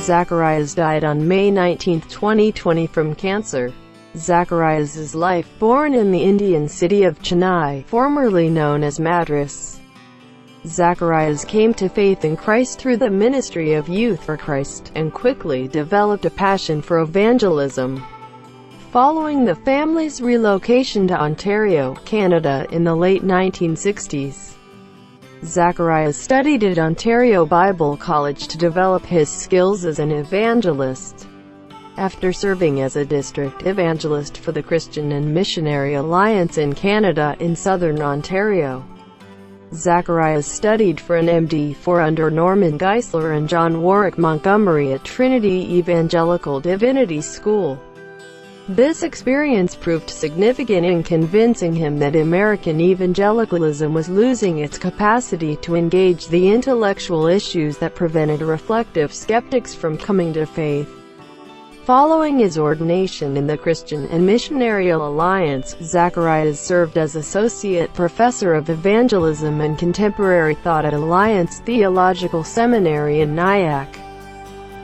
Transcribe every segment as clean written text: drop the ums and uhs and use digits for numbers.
Zacharias died on May 19, 2020 from cancer. Zacharias's life. Born in the Indian city of Chennai, formerly known as Madras, Zacharias came to faith in Christ through the ministry of Youth for Christ, and quickly developed a passion for evangelism. Following the family's relocation to Ontario, Canada in the late 1960s, Zacharias studied at Ontario Bible College to develop his skills as an evangelist. After serving as a district evangelist for the Christian and Missionary Alliance in Canada in southern Ontario, Zacharias studied for an MD under Norman Geisler and John Warwick Montgomery at Trinity Evangelical Divinity School. This experience proved significant in convincing him that American evangelicalism was losing its capacity to engage the intellectual issues that prevented reflective skeptics from coming to faith. Following his ordination in the Christian and Missionary Alliance, Zacharias served as Associate Professor of Evangelism and Contemporary Thought at Alliance Theological Seminary in Nyack,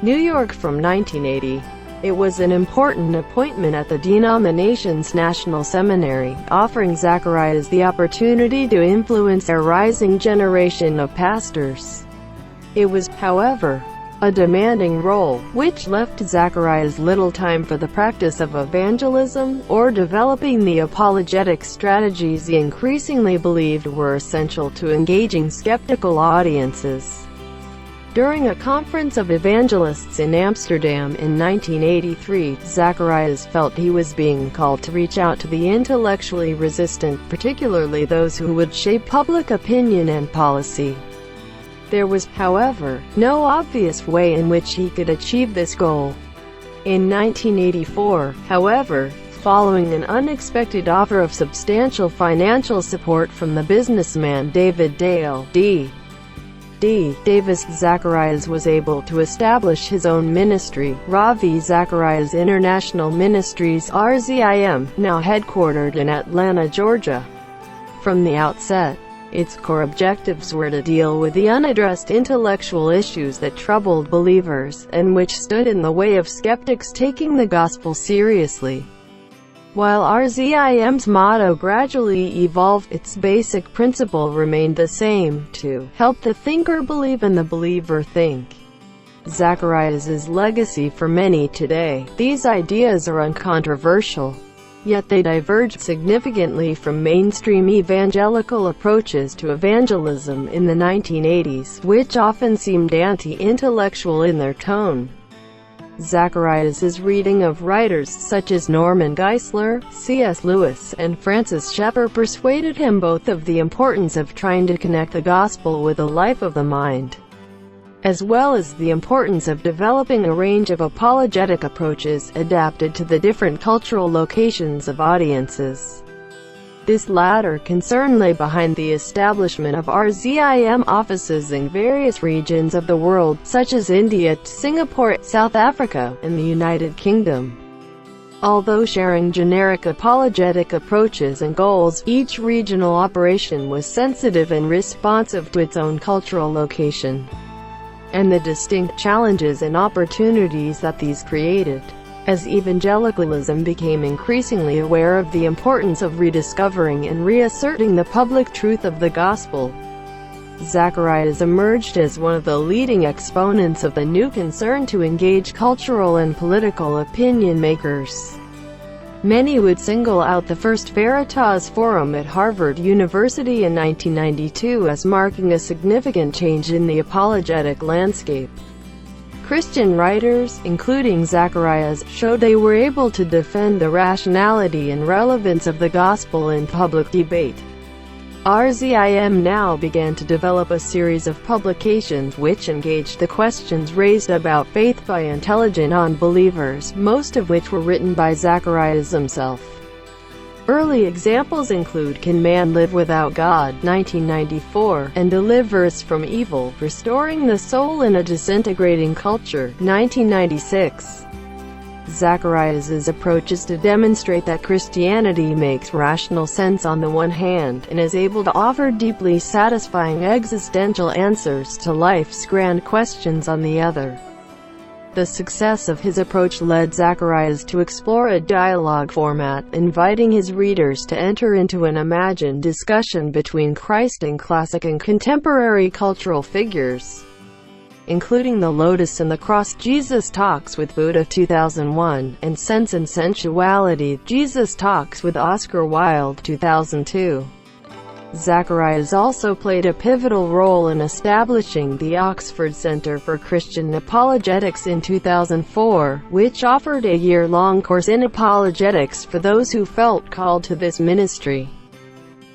New York from 1980. It was an important appointment at the denomination's National Seminary, offering Zacharias the opportunity to influence a rising generation of pastors. It was, however, a demanding role, which left Zacharias little time for the practice of evangelism, or developing the apologetic strategies he increasingly believed were essential to engaging skeptical audiences. During a conference of evangelists in Amsterdam in 1983, Zacharias felt he was being called to reach out to the intellectually resistant, particularly those who would shape public opinion and policy. There was, however, no obvious way in which he could achieve this goal. In 1984, however, following an unexpected offer of substantial financial support from the businessman David Dale D. Davis, Zacharias was able to establish his own ministry, Ravi Zacharias International Ministries (RZIM), now headquartered in Atlanta, Georgia. From the outset, its core objectives were to deal with the unaddressed intellectual issues that troubled believers, and which stood in the way of skeptics taking the gospel seriously. While RZIM's motto gradually evolved, its basic principle remained the same: to help the thinker believe and the believer think. Zacharias's legacy for many today. These ideas are uncontroversial, yet they diverged significantly from mainstream evangelical approaches to evangelism in the 1980s, which often seemed anti-intellectual in their tone. Zacharias's reading of writers such as Norman Geisler, C.S. Lewis, and Francis Schaeffer persuaded him both of the importance of trying to connect the gospel with the life of the mind, as well as the importance of developing a range of apologetic approaches adapted to the different cultural locations of audiences. This latter concern lay behind the establishment of RZIM offices in various regions of the world, such as India, Singapore, South Africa, and the United Kingdom. Although sharing generic apologetic approaches and goals, each regional operation was sensitive and responsive to its own cultural location, and the distinct challenges and opportunities that these created. As evangelicalism became increasingly aware of the importance of rediscovering and reasserting the public truth of the gospel, Zacharias emerged as one of the leading exponents of the new concern to engage cultural and political opinion makers. Many would single out the First Veritas Forum at Harvard University in 1992 as marking a significant change in the apologetic landscape. Christian writers, including Zacharias, showed they were able to defend the rationality and relevance of the gospel in public debate. RZIM now began to develop a series of publications which engaged the questions raised about faith by intelligent unbelievers, most of which were written by Zacharias himself. Early examples include Can Man Live Without God? 1994, and Deliver Us from Evil, Restoring the Soul in a Disintegrating Culture, 1996. Zacharias's approach is to demonstrate that Christianity makes rational sense on the one hand, and is able to offer deeply satisfying existential answers to life's grand questions on the other. The success of his approach led Zacharias to explore a dialogue format, inviting his readers to enter into an imagined discussion between Christ and classic and contemporary cultural figures, including The Lotus and the Cross, Jesus Talks with Buddha 2001, and Sense and Sensuality, Jesus Talks with Oscar Wilde 2002. Zacharias also played a pivotal role in establishing the Oxford Centre for Christian Apologetics in 2004, which offered a year-long course in apologetics for those who felt called to this ministry.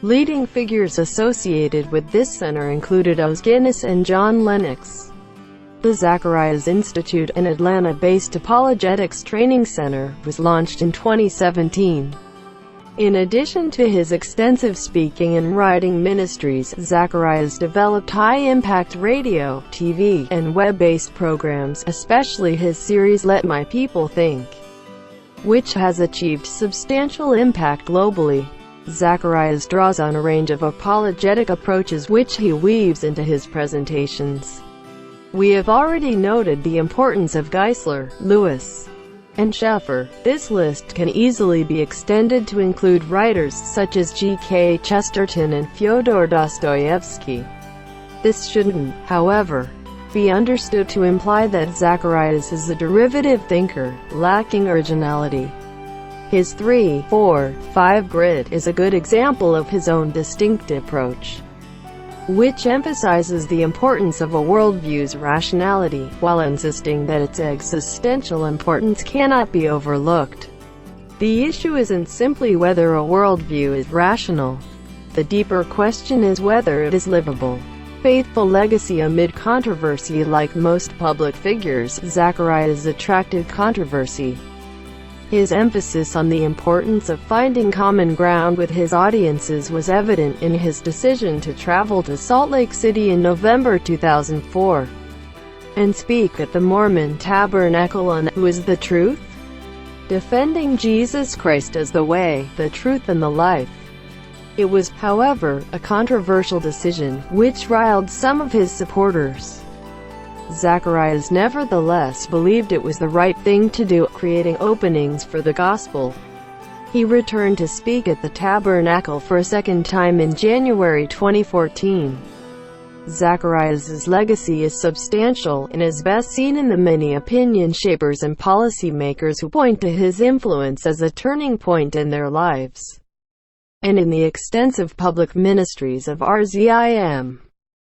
Leading figures associated with this center included Os Guinness and John Lennox. The Zacharias Institute, an Atlanta-based apologetics training center, was launched in 2017. In addition to his extensive speaking and writing ministries, Zacharias developed high-impact radio, TV, and web-based programs, especially his series Let My People Think, which has achieved substantial impact globally. Zacharias draws on a range of apologetic approaches which he weaves into his presentations. We have already noted the importance of Geisler, Lewis, and Schaeffer. This list can easily be extended to include writers such as G.K. Chesterton and Fyodor Dostoevsky. This shouldn't, however, be understood to imply that Zacharias is a derivative thinker, lacking originality. His 3-4-5 grid is a good example of his own distinct approach, which emphasizes the importance of a worldview's rationality, while insisting that its existential importance cannot be overlooked. The issue isn't simply whether a worldview is rational. The deeper question is whether it is livable. Faithful legacy amid controversy. Like most public figures, Zacharias attracted controversy. His emphasis on the importance of finding common ground with his audiences was evident in his decision to travel to Salt Lake City in November 2004 and speak at the Mormon Tabernacle on Who is the Truth? Defending Jesus Christ as the way, the truth and the life. It was, however, a controversial decision, which riled some of his supporters. Zacharias nevertheless believed it was the right thing to do, creating openings for the gospel. He returned to speak at the Tabernacle for a second time in January 2014. Zacharias's legacy is substantial, and is best seen in the many opinion shapers and policymakers who point to his influence as a turning point in their lives, and in the extensive public ministries of RZIM.